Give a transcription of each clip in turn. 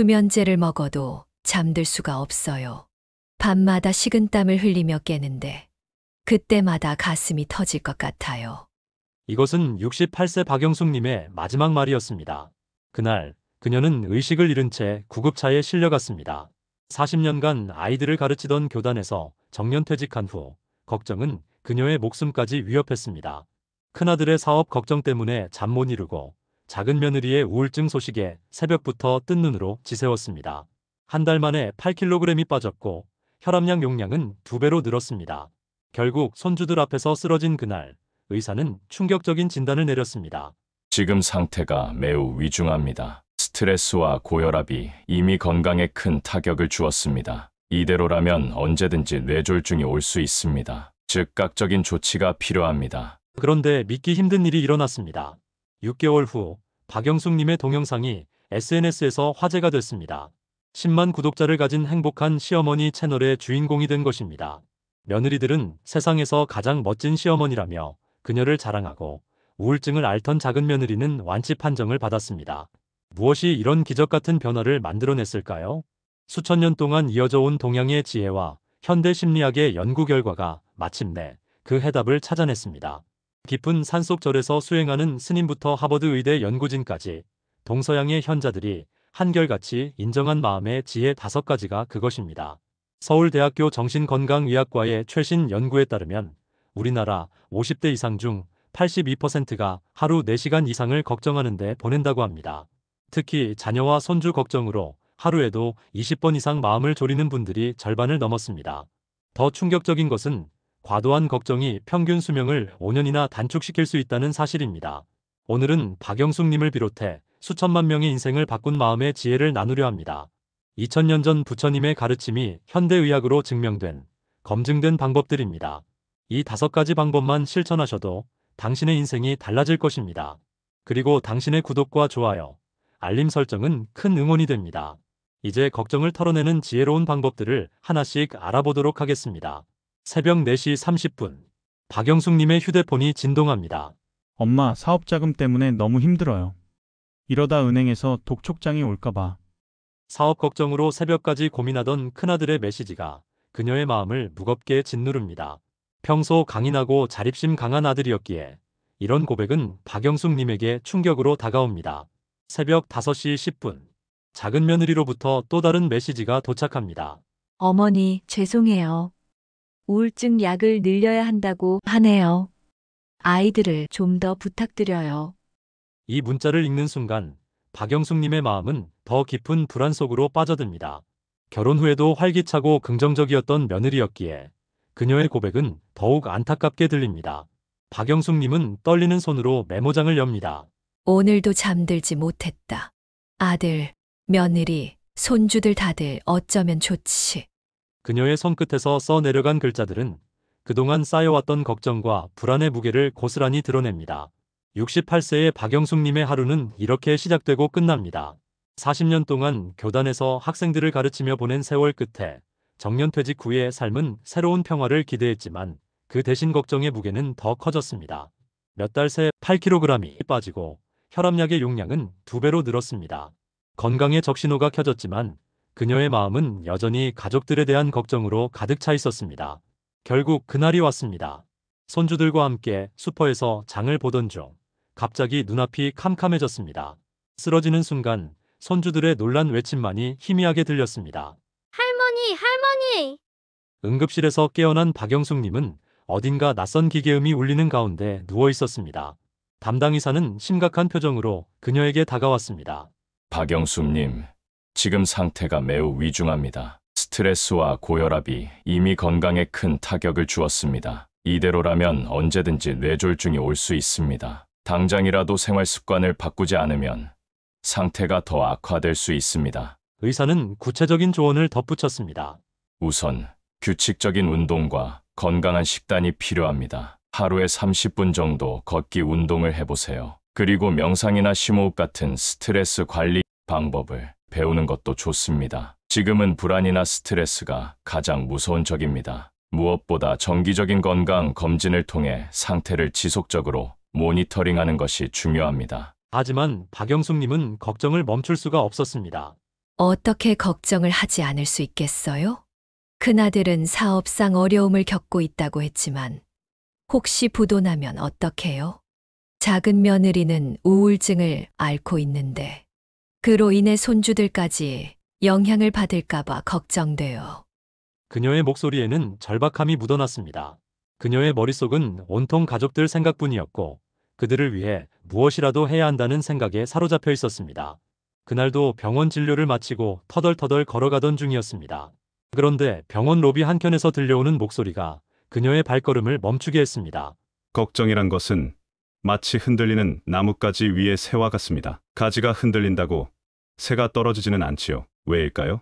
수면제를 먹어도 잠들 수가 없어요. 밤마다 식은땀을 흘리며 깨는데 그때마다 가슴이 터질 것 같아요. 이것은 68세 박영숙님의 마지막 말이었습니다. 그날 그녀는 의식을 잃은 채 구급차에 실려갔습니다. 40년간 아이들을 가르치던 교단에서 정년퇴직한 후 걱정은 그녀의 목숨까지 위협했습니다. 큰아들의 사업 걱정 때문에 잠 못 이루고 작은 며느리의 우울증 소식에 새벽부터 뜬 눈으로 지새웠습니다. 한 달 만에 8kg이 빠졌고 혈압약 용량은 2배로 늘었습니다. 결국 손주들 앞에서 쓰러진 그날 의사는 충격적인 진단을 내렸습니다. 지금 상태가 매우 위중합니다. 스트레스와 고혈압이 이미 건강에 큰 타격을 주었습니다. 이대로라면 언제든지 뇌졸중이 올 수 있습니다. 즉각적인 조치가 필요합니다. 그런데 믿기 힘든 일이 일어났습니다. 6개월 후 박영숙님의 동영상이 SNS에서 화제가 됐습니다. 10만 구독자를 가진 행복한 시어머니 채널의 주인공이 된 것입니다. 며느리들은 세상에서 가장 멋진 시어머니라며 그녀를 자랑하고 우울증을 앓던 작은 며느리는 완치 판정을 받았습니다. 무엇이 이런 기적 같은 변화를 만들어냈을까요? 수천 년 동안 이어져 온 동양의 지혜와 현대 심리학의 연구 결과가 마침내 그 해답을 찾아냈습니다. 깊은 산속 절에서 수행하는 스님부터 하버드 의대 연구진까지 동서양의 현자들이 한결같이 인정한 마음의 지혜 5가지가 그것입니다. 서울대학교 정신건강의학과의 최신 연구에 따르면 우리나라 50대 이상 중 82%가 하루 4시간 이상을 걱정하는 데 보낸다고 합니다. 특히 자녀와 손주 걱정으로 하루에도 20번 이상 마음을 졸이는 분들이 절반을 넘었습니다. 더 충격적인 것은 과도한 걱정이 평균 수명을 5년이나 단축시킬 수 있다는 사실입니다. 오늘은 박영숙님을 비롯해 수천만 명의 인생을 바꾼 마음의 지혜를 나누려 합니다. 2000년 전 부처님의 가르침이 현대의학으로 증명된, 검증된 방법들입니다. 이 5가지 방법만 실천하셔도 당신의 인생이 달라질 것입니다. 그리고 당신의 구독과 좋아요, 알림 설정은 큰 응원이 됩니다. 이제 걱정을 털어내는 지혜로운 방법들을 하나씩 알아보도록 하겠습니다. 새벽 4시 30분. 박영숙님의 휴대폰이 진동합니다. 엄마, 사업 자금 때문에 너무 힘들어요. 이러다 은행에서 독촉장이 올까봐. 사업 걱정으로 새벽까지 고민하던 큰아들의 메시지가 그녀의 마음을 무겁게 짓누릅니다. 평소 강인하고 자립심 강한 아들이었기에 이런 고백은 박영숙님에게 충격으로 다가옵니다. 새벽 5시 10분. 작은 며느리로부터 또 다른 메시지가 도착합니다. 어머니, 죄송해요. 우울증 약을 늘려야 한다고 하네요. 아이들을 좀 더 부탁드려요. 이 문자를 읽는 순간 박영숙님의 마음은 더 깊은 불안 속으로 빠져듭니다. 결혼 후에도 활기차고 긍정적이었던 며느리였기에 그녀의 고백은 더욱 안타깝게 들립니다. 박영숙님은 떨리는 손으로 메모장을 엽니다. 오늘도 잠들지 못했다. 아들, 며느리, 손주들 다들 어쩌면 좋지. 그녀의 손끝에서 써내려간 글자들은 그동안 쌓여왔던 걱정과 불안의 무게를 고스란히 드러냅니다. 68세의 박영숙님의 하루는 이렇게 시작되고 끝납니다. 40년 동안 교단에서 학생들을 가르치며 보낸 세월 끝에 정년퇴직 후의 삶은 새로운 평화를 기대했지만 그 대신 걱정의 무게는 더 커졌습니다. 몇 달 새 8kg이 빠지고 혈압약의 용량은 2배로 늘었습니다. 건강의 적신호가 켜졌지만 그녀의 마음은 여전히 가족들에 대한 걱정으로 가득 차 있었습니다. 결국 그날이 왔습니다. 손주들과 함께 슈퍼에서 장을 보던 중 갑자기 눈앞이 캄캄해졌습니다. 쓰러지는 순간 손주들의 놀란 외침만이 희미하게 들렸습니다. 할머니, 할머니! 응급실에서 깨어난 박영숙님은 어딘가 낯선 기계음이 울리는 가운데 누워 있었습니다. 담당 의사는 심각한 표정으로 그녀에게 다가왔습니다. 박영숙님, 지금 상태가 매우 위중합니다. 스트레스와 고혈압이 이미 건강에 큰 타격을 주었습니다. 이대로라면 언제든지 뇌졸중이 올 수 있습니다. 당장이라도 생활 습관을 바꾸지 않으면 상태가 더 악화될 수 있습니다. 의사는 구체적인 조언을 덧붙였습니다. 우선 규칙적인 운동과 건강한 식단이 필요합니다. 하루에 30분 정도 걷기 운동을 해보세요. 그리고 명상이나 심호흡 같은 스트레스 관리 방법을 배우는 것도 좋습니다. 지금은 불안이나 스트레스가 가장 무서운 적입니다. 무엇보다 정기적인 건강 검진을 통해 상태를 지속적으로 모니터링하는 것이 중요합니다. 하지만 박영숙님은 걱정을 멈출 수가 없었습니다. 어떻게 걱정을 하지 않을 수 있겠어요? 큰아들은 사업상 어려움을 겪고 있다고 했지만 혹시 부도 나면 어떡해요? 작은 며느리는 우울증을 앓고 있는데 그로 인해 손주들까지 영향을 받을까봐 걱정돼요. 그녀의 목소리에는 절박함이 묻어났습니다. 그녀의 머릿속은 온통 가족들 생각뿐이었고 그들을 위해 무엇이라도 해야 한다는 생각에 사로잡혀 있었습니다. 그날도 병원 진료를 마치고 터덜터덜 걸어가던 중이었습니다. 그런데 병원 로비 한켠에서 들려오는 목소리가 그녀의 발걸음을 멈추게 했습니다. 걱정이란 것은 마치 흔들리는 나뭇가지 위의 새와 같습니다. 가지가 흔들린다고 새가 떨어지지는 않지요. 왜일까요?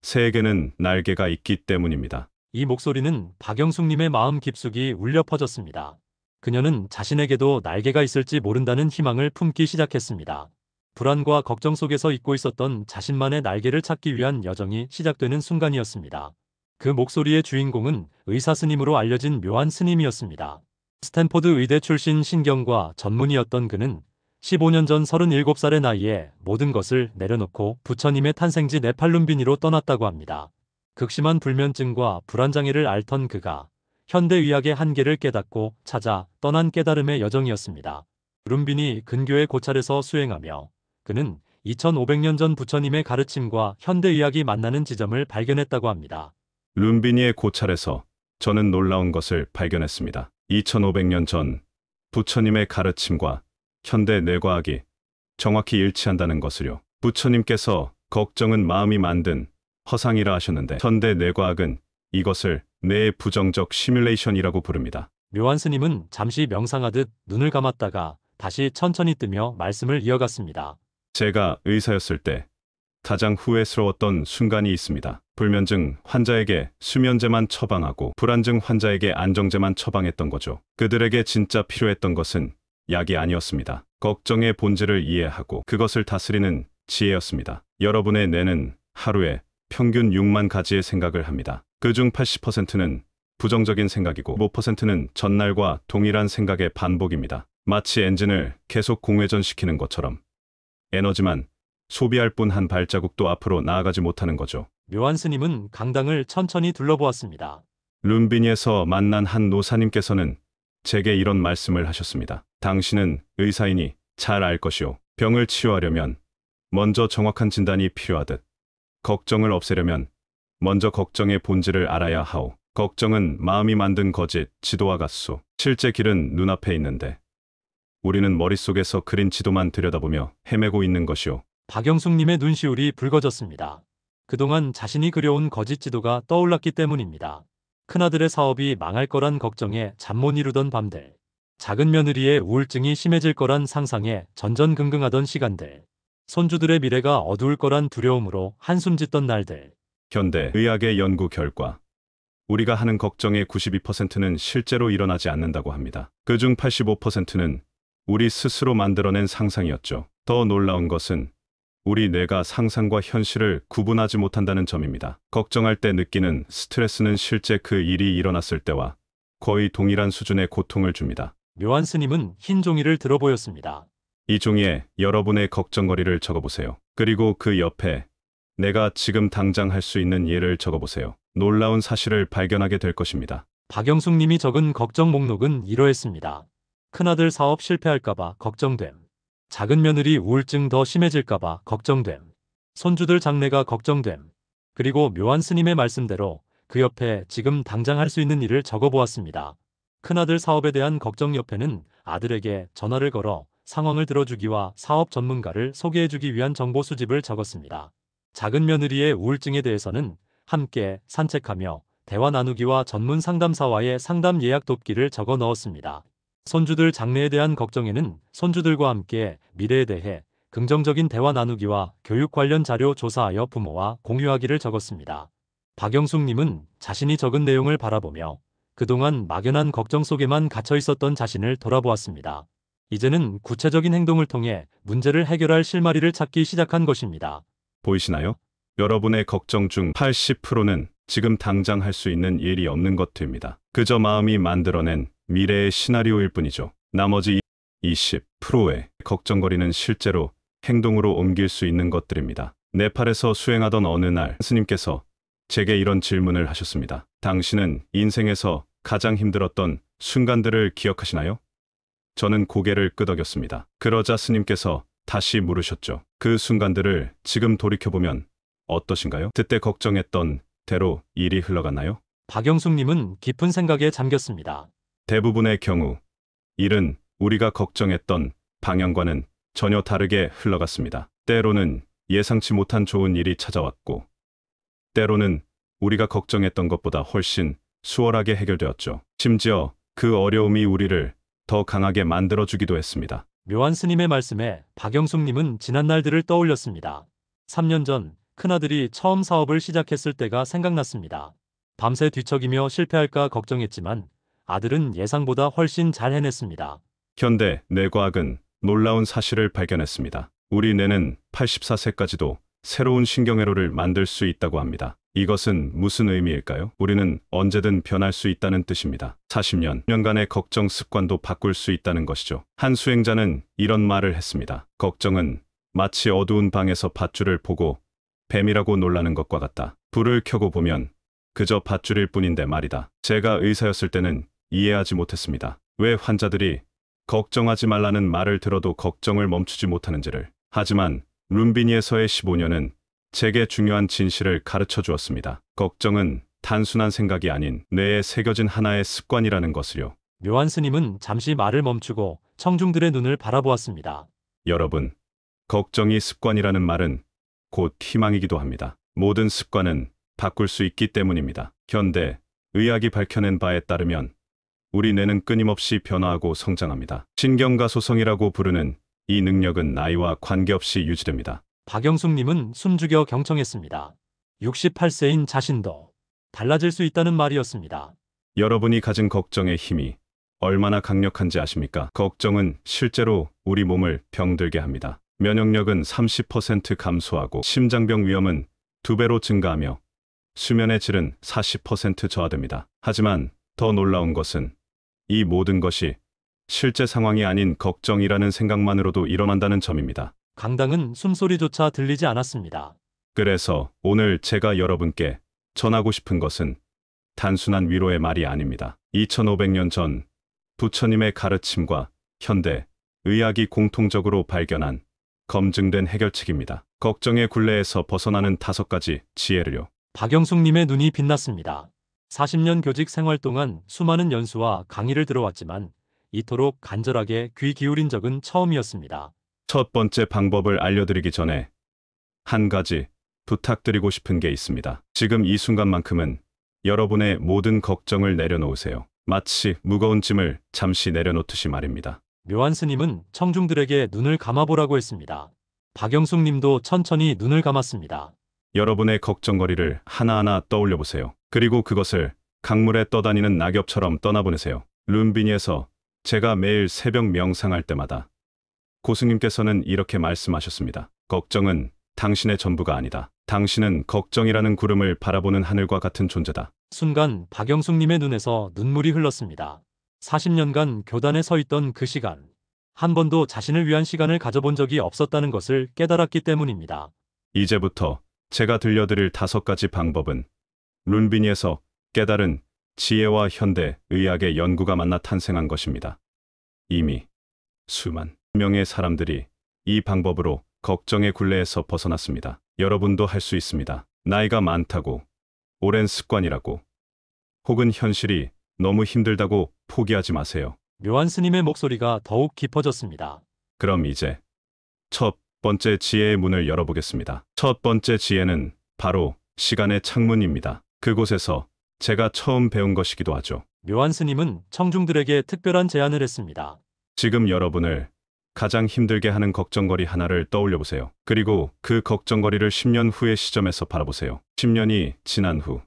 새에게는 날개가 있기 때문입니다. 이 목소리는 박영숙님의 마음 깊숙이 울려 퍼졌습니다. 그녀는 자신에게도 날개가 있을지 모른다는 희망을 품기 시작했습니다. 불안과 걱정 속에서 잊고 있었던 자신만의 날개를 찾기 위한 여정이 시작되는 순간이었습니다. 그 목소리의 주인공은 의사 스님으로 알려진 묘한 스님이었습니다. 스탠포드 의대 출신 신경과 전문의였던 그는 15년 전 37살의 나이에 모든 것을 내려놓고 부처님의 탄생지 네팔룸비니로 떠났다고 합니다. 극심한 불면증과 불안장애를 앓던 그가 현대의학의 한계를 깨닫고 찾아 떠난 깨달음의 여정이었습니다. 룸비니 근교의 고찰에서 수행하며 그는 2500년 전 부처님의 가르침과 현대의학이 만나는 지점을 발견했다고 합니다. 룸비니의 고찰에서 저는 놀라운 것을 발견했습니다. 2500년 전 부처님의 가르침과 현대 뇌과학이 정확히 일치한다는 것을요. 부처님께서 걱정은 마음이 만든 허상이라 하셨는데 현대 뇌과학은 이것을 뇌의 부정적 시뮬레이션이라고 부릅니다. 묘한 스님은 잠시 명상하듯 눈을 감았다가 다시 천천히 뜨며 말씀을 이어갔습니다. 제가 의사였을 때 가장 후회스러웠던 순간이 있습니다. 불면증 환자에게 수면제만 처방하고 불안증 환자에게 안정제만 처방했던 거죠. 그들에게 진짜 필요했던 것은 약이 아니었습니다. 걱정의 본질을 이해하고 그것을 다스리는 지혜였습니다. 여러분의 뇌는 하루에 평균 6만 가지의 생각을 합니다. 그중 80%는 부정적인 생각이고 5%는 전날과 동일한 생각의 반복입니다. 마치 엔진을 계속 공회전시키는 것처럼 에너지만 소비할 뿐 한 발자국도 앞으로 나아가지 못하는 거죠. 묘한 스님은 강당을 천천히 둘러보았습니다. 룸비니에서 만난 한 노사님께서는 제게 이런 말씀을 하셨습니다. 당신은 의사이니 잘 알 것이오. 병을 치유하려면 먼저 정확한 진단이 필요하듯 걱정을 없애려면 먼저 걱정의 본질을 알아야 하오. 걱정은 마음이 만든 거짓, 지도와 같소. 실제 길은 눈앞에 있는데 우리는 머릿속에서 그린 지도만 들여다보며 헤매고 있는 것이오. 박영숙님의 눈시울이 붉어졌습니다. 그동안 자신이 그려온 거짓 지도가 떠올랐기 때문입니다. 큰아들의 사업이 망할 거란 걱정에 잠 못 이루던 밤들, 작은 며느리의 우울증이 심해질 거란 상상에 전전긍긍하던 시간들, 손주들의 미래가 어두울 거란 두려움으로 한숨 짓던 날들. 현대 의학의 연구 결과 우리가 하는 걱정의 92%는 실제로 일어나지 않는다고 합니다. 그중 85%는 우리 스스로 만들어낸 상상이었죠. 더 놀라운 것은 우리 뇌가 상상과 현실을 구분하지 못한다는 점입니다. 걱정할 때 느끼는 스트레스는 실제 그 일이 일어났을 때와 거의 동일한 수준의 고통을 줍니다. 묘한 스님은 흰 종이를 들어 보였습니다. 이 종이에 여러분의 걱정거리를 적어보세요. 그리고 그 옆에 내가 지금 당장 할 수 있는 예를 적어보세요. 놀라운 사실을 발견하게 될 것입니다. 박영숙님이 적은 걱정 목록은 이러했습니다. 큰아들 사업 실패할까봐 걱정됨. 작은 며느리 우울증 더 심해질까봐 걱정됨. 손주들 장래가 걱정됨. 그리고 묘한 스님의 말씀대로 그 옆에 지금 당장 할 수 있는 일을 적어보았습니다. 큰아들 사업에 대한 걱정 옆에는 아들에게 전화를 걸어 상황을 들어주기와 사업 전문가를 소개해주기 위한 정보 수집을 적었습니다. 작은 며느리의 우울증에 대해서는 함께 산책하며 대화 나누기와 전문 상담사와의 상담 예약 돕기를 적어 넣었습니다. 손주들 장래에 대한 걱정에는 손주들과 함께 미래에 대해 긍정적인 대화 나누기와 교육 관련 자료 조사하여 부모와 공유하기를 적었습니다. 박영숙님은 자신이 적은 내용을 바라보며 그동안 막연한 걱정 속에만 갇혀 있었던 자신을 돌아보았습니다. 이제는 구체적인 행동을 통해 문제를 해결할 실마리를 찾기 시작한 것입니다. 보이시나요? 여러분의 걱정 중 80%는 지금 당장 할 수 있는 일이 없는 것들입니다. 그저 마음이 만들어낸 미래의 시나리오일 뿐이죠. 나머지 20%의 걱정거리는 실제로 행동으로 옮길 수 있는 것들입니다. 네팔에서 수행하던 어느 날 스님께서 제게 이런 질문을 하셨습니다. 당신은 인생에서 가장 힘들었던 순간들을 기억하시나요? 저는 고개를 끄덕였습니다. 그러자 스님께서 다시 물으셨죠. 그 순간들을 지금 돌이켜보면 어떠신가요? 그때 걱정했던 대로 일이 흘러갔나요? 박영숙님은 깊은 생각에 잠겼습니다. 대부분의 경우 일은 우리가 걱정했던 방향과는 전혀 다르게 흘러갔습니다. 때로는 예상치 못한 좋은 일이 찾아왔고, 때로는 우리가 걱정했던 것보다 훨씬 수월하게 해결되었죠. 심지어 그 어려움이 우리를 더 강하게 만들어주기도 했습니다. 묘한 스님의 말씀에 박영숙님은 지난 날들을 떠올렸습니다. 3년 전 큰아들이 처음 사업을 시작했을 때가 생각났습니다. 밤새 뒤척이며 실패할까 걱정했지만 아들은 예상보다 훨씬 잘 해냈습니다. 현대 뇌과학은 놀라운 사실을 발견했습니다. 우리 뇌는 84세까지도 새로운 신경회로를 만들 수 있다고 합니다. 이것은 무슨 의미일까요? 우리는 언제든 변할 수 있다는 뜻입니다. 40년간의 걱정 습관도 바꿀 수 있다는 것이죠. 한 수행자는 이런 말을 했습니다. 걱정은 마치 어두운 방에서 밧줄을 보고 뱀이라고 놀라는 것과 같다. 불을 켜고 보면 그저 밧줄일 뿐인데 말이다. 제가 의사였을 때는 이해하지 못했습니다. 왜 환자들이 걱정하지 말라는 말을 들어도 걱정을 멈추지 못하는지를. 하지만 룸비니에서의 15년은 제게 중요한 진실을 가르쳐 주었습니다. 걱정은 단순한 생각이 아닌 뇌에 새겨진 하나의 습관이라는 것을요. 묘한 스님은 잠시 말을 멈추고 청중들의 눈을 바라보았습니다. 여러분, 걱정이 습관이라는 말은 곧 희망이기도 합니다. 모든 습관은 바꿀 수 있기 때문입니다. 현대 의학이 밝혀낸 바에 따르면 우리 뇌는 끊임없이 변화하고 성장합니다. 신경가소성이라고 부르는 이 능력은 나이와 관계없이 유지됩니다. 박영숙님은 숨죽여 경청했습니다. 68세인 자신도 달라질 수 있다는 말이었습니다. 여러분이 가진 걱정의 힘이 얼마나 강력한지 아십니까? 걱정은 실제로 우리 몸을 병들게 합니다. 면역력은 30% 감소하고 심장병 위험은 2배로 증가하며 수면의 질은 40% 저하됩니다. 하지만 더 놀라운 것은 이 모든 것이 실제 상황이 아닌 걱정이라는 생각만으로도 일어난다는 점입니다. 강당은 숨소리조차 들리지 않았습니다. 그래서 오늘 제가 여러분께 전하고 싶은 것은 단순한 위로의 말이 아닙니다. 2500년 전 부처님의 가르침과 현대 의학이 공통적으로 발견한 검증된 해결책입니다. 걱정의 굴레에서 벗어나는 5가지 지혜를요. 박영숙님의 눈이 빛났습니다. 40년 교직 생활 동안 수많은 연수와 강의를 들어왔지만 이토록 간절하게 귀 기울인 적은 처음이었습니다. 첫 번째 방법을 알려드리기 전에 한 가지 부탁드리고 싶은 게 있습니다. 지금 이 순간만큼은 여러분의 모든 걱정을 내려놓으세요. 마치 무거운 짐을 잠시 내려놓듯이 말입니다. 묘한 스님은 청중들에게 눈을 감아보라고 했습니다. 박영숙님도 천천히 눈을 감았습니다. 여러분의 걱정거리를 하나하나 떠올려 보세요. 그리고 그것을 강물에 떠다니는 낙엽처럼 떠나보내세요. 룸비니에서 제가 매일 새벽 명상할 때마다 고수님께서는 이렇게 말씀하셨습니다. 걱정은 당신의 전부가 아니다. 당신은 걱정이라는 구름을 바라보는 하늘과 같은 존재다. 순간 박영숙님의 눈에서 눈물이 흘렀습니다. 40년간 교단에 서 있던 그 시간, 한 번도 자신을 위한 시간을 가져본 적이 없었다는 것을 깨달았기 때문입니다. 이제부터 제가 들려드릴 5가지 방법은 룬비니에서 깨달은 지혜와 현대 의학의 연구가 만나 탄생한 것입니다. 이미 수만 명의 사람들이 이 방법으로 걱정의 굴레에서 벗어났습니다. 여러분도 할 수 있습니다. 나이가 많다고, 오랜 습관이라고, 혹은 현실이 너무 힘들다고 포기하지 마세요. 묘한 스님의 목소리가 더욱 깊어졌습니다. 그럼 이제 첫 번째 지혜의 문을 열어보겠습니다. 첫 번째 지혜는 바로 시간의 창문입니다. 그곳에서 제가 처음 배운 것이기도 하죠. 묘한 스님은 청중들에게 특별한 제안을 했습니다. 지금 여러분을 가장 힘들게 하는 걱정거리 하나를 떠올려 보세요. 그리고 그 걱정거리를 10년 후의 시점에서 바라보세요. 10년이 지난 후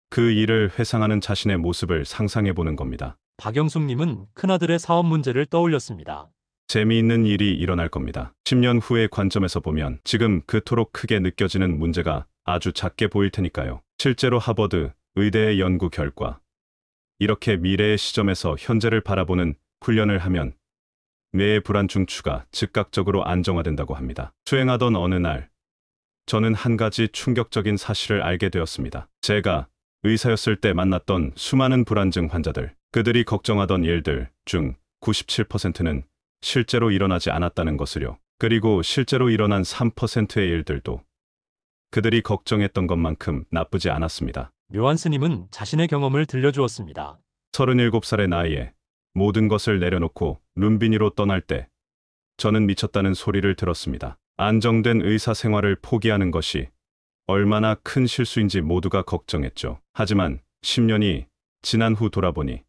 그 일을 회상하는 자신의 모습을 상상해 보는 겁니다. 박영숙님은 큰아들의 사업 문제를 떠올렸습니다. 재미있는 일이 일어날 겁니다. 10년 후의 관점에서 보면 지금 그토록 크게 느껴지는 문제가 아주 작게 보일 테니까요. 실제로 하버드 의대의 연구 결과, 이렇게 미래의 시점에서 현재를 바라보는 훈련을 하면 뇌의 불안 중추가 즉각적으로 안정화된다고 합니다. 수행하던 어느 날 저는 한 가지 충격적인 사실을 알게 되었습니다. 제가 의사였을 때 만났던 수많은 불안증 환자들, 그들이 걱정하던 일들 중 97%는 실제로 일어나지 않았다는 것을요. 그리고 실제로 일어난 3%의 일들도 그들이 걱정했던 것만큼 나쁘지 않았습니다. 묘한 스님은 자신의 경험을 들려주었습니다. 37살의 나이에 모든 것을 내려놓고 룸비니로 떠날 때 저는 미쳤다는 소리를 들었습니다. 안정된 의사 생활을 포기하는 것이 얼마나 큰 실수인지 모두가 걱정했죠. 하지만 10년이 지난 후 돌아보니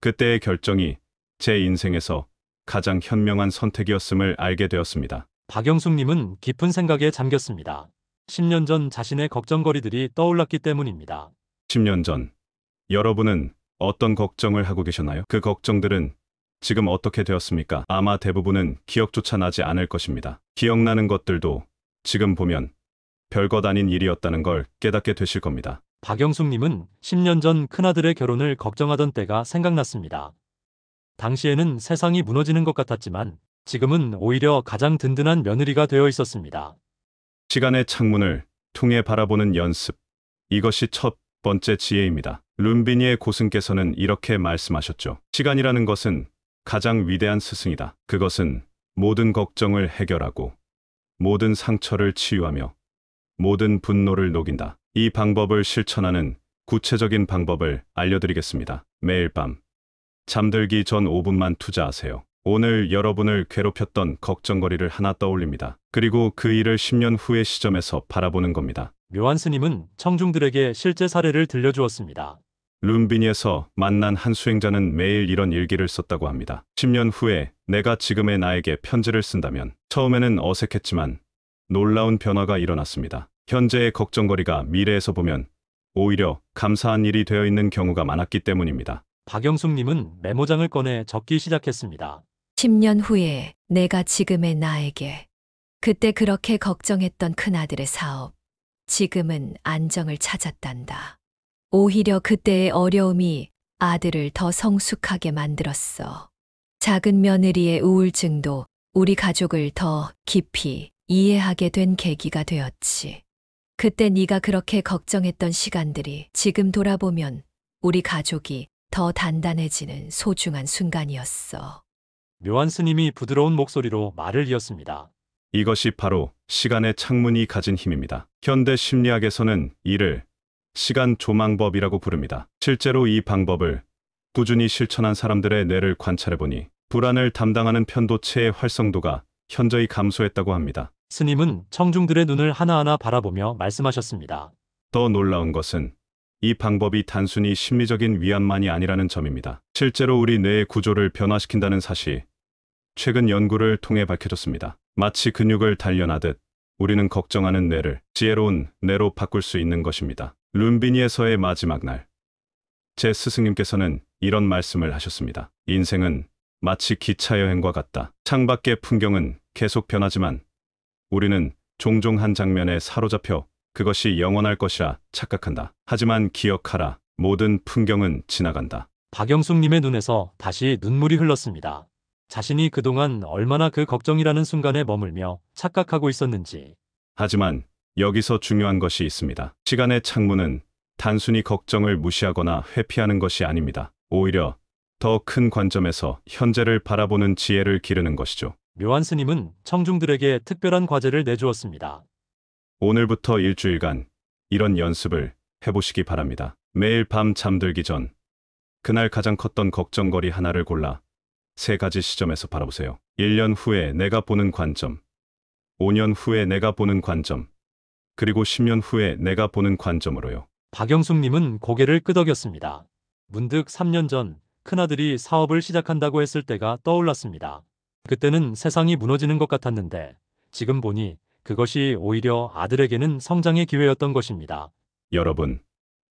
그때의 결정이 제 인생에서 가장 현명한 선택이었음을 알게 되었습니다. 박영숙님은 깊은 생각에 잠겼습니다. 10년 전 자신의 걱정거리들이 떠올랐기 때문입니다. 10년 전 여러분은 어떤 걱정을 하고 계셨나요? 그 걱정들은 지금 어떻게 되었습니까? 아마 대부분은 기억조차 나지 않을 것입니다. 기억나는 것들도 지금 보면 별것 아닌 일이었다는 걸 깨닫게 되실 겁니다. 박영숙님은 10년 전 큰아들의 결혼을 걱정하던 때가 생각났습니다. 당시에는 세상이 무너지는 것 같았지만 지금은 오히려 가장 든든한 며느리가 되어 있었습니다. 시간의 창문을 통해 바라보는 연습. 이것이 첫 번째 지혜입니다. 룸비니의 고승께서는 이렇게 말씀하셨죠. 시간이라는 것은 가장 위대한 스승이다. 그것은 모든 걱정을 해결하고 모든 상처를 치유하며 모든 분노를 녹인다. 이 방법을 실천하는 구체적인 방법을 알려드리겠습니다. 매일 밤 잠들기 전 5분만 투자하세요. 오늘 여러분을 괴롭혔던 걱정거리를 하나 떠올립니다. 그리고 그 일을 10년 후의 시점에서 바라보는 겁니다. 묘한 스님은 청중들에게 실제 사례를 들려주었습니다. 룸비니에서 만난 한 수행자는 매일 이런 일기를 썼다고 합니다. 10년 후에 내가 지금의 나에게 편지를 쓴다면 처음에는 어색했지만 놀라운 변화가 일어났습니다. 현재의 걱정거리가 미래에서 보면 오히려 감사한 일이 되어 있는 경우가 많았기 때문입니다. 박영숙님은 메모장을 꺼내 적기 시작했습니다. 10년 후에 내가 지금의 나에게 그때 그렇게 걱정했던 큰아들의 사업, 지금은 안정을 찾았단다. 오히려 그때의 어려움이 아들을 더 성숙하게 만들었어. 작은 며느리의 우울증도 우리 가족을 더 깊이 이해하게 된 계기가 되었지. 그때 네가 그렇게 걱정했던 시간들이 지금 돌아보면 우리 가족이 더 단단해지는 소중한 순간이었어. 묘한 스님이 부드러운 목소리로 말을 이었습니다. 이것이 바로 시간의 창문이 가진 힘입니다. 현대 심리학에서는 이를 시간 조망법이라고 부릅니다. 실제로 이 방법을 꾸준히 실천한 사람들의 뇌를 관찰해보니 불안을 담당하는 편도체의 활성도가 현저히 감소했다고 합니다. 스님은 청중들의 눈을 하나하나 바라보며 말씀하셨습니다. 더 놀라운 것은 이 방법이 단순히 심리적인 위안만이 아니라는 점입니다. 실제로 우리 뇌의 구조를 변화시킨다는 사실이 최근 연구를 통해 밝혀졌습니다. 마치 근육을 단련하듯 우리는 걱정하는 뇌를 지혜로운 뇌로 바꿀 수 있는 것입니다. 룸비니에서의 마지막 날, 제 스승님께서는 이런 말씀을 하셨습니다. 인생은 마치 기차 여행과 같다. 창밖의 풍경은 계속 변하지만 우리는 종종 한 장면에 사로잡혀 그것이 영원할 것이라 착각한다. 하지만 기억하라. 모든 풍경은 지나간다. 박영숙님의 눈에서 다시 눈물이 흘렀습니다. 자신이 그동안 얼마나 그 걱정이라는 순간에 머물며 착각하고 있었는지. 하지만 여기서 중요한 것이 있습니다. 시간의 창문은 단순히 걱정을 무시하거나 회피하는 것이 아닙니다. 오히려 더 큰 관점에서 현재를 바라보는 지혜를 기르는 것이죠. 묘한 스님은 청중들에게 특별한 과제를 내주었습니다. 오늘부터 일주일간 이런 연습을 해보시기 바랍니다. 매일 밤 잠들기 전 그날 가장 컸던 걱정거리 하나를 골라 3가지 시점에서 바라보세요. 1년 후에 내가 보는 관점, 5년 후에 내가 보는 관점, 그리고 10년 후에 내가 보는 관점으로요. 박영숙님은 고개를 끄덕였습니다. 문득 3년 전 큰아들이 사업을 시작한다고 했을 때가 떠올랐습니다. 그때는 세상이 무너지는 것 같았는데 지금 보니 그것이 오히려 아들에게는 성장의 기회였던 것입니다. 여러분,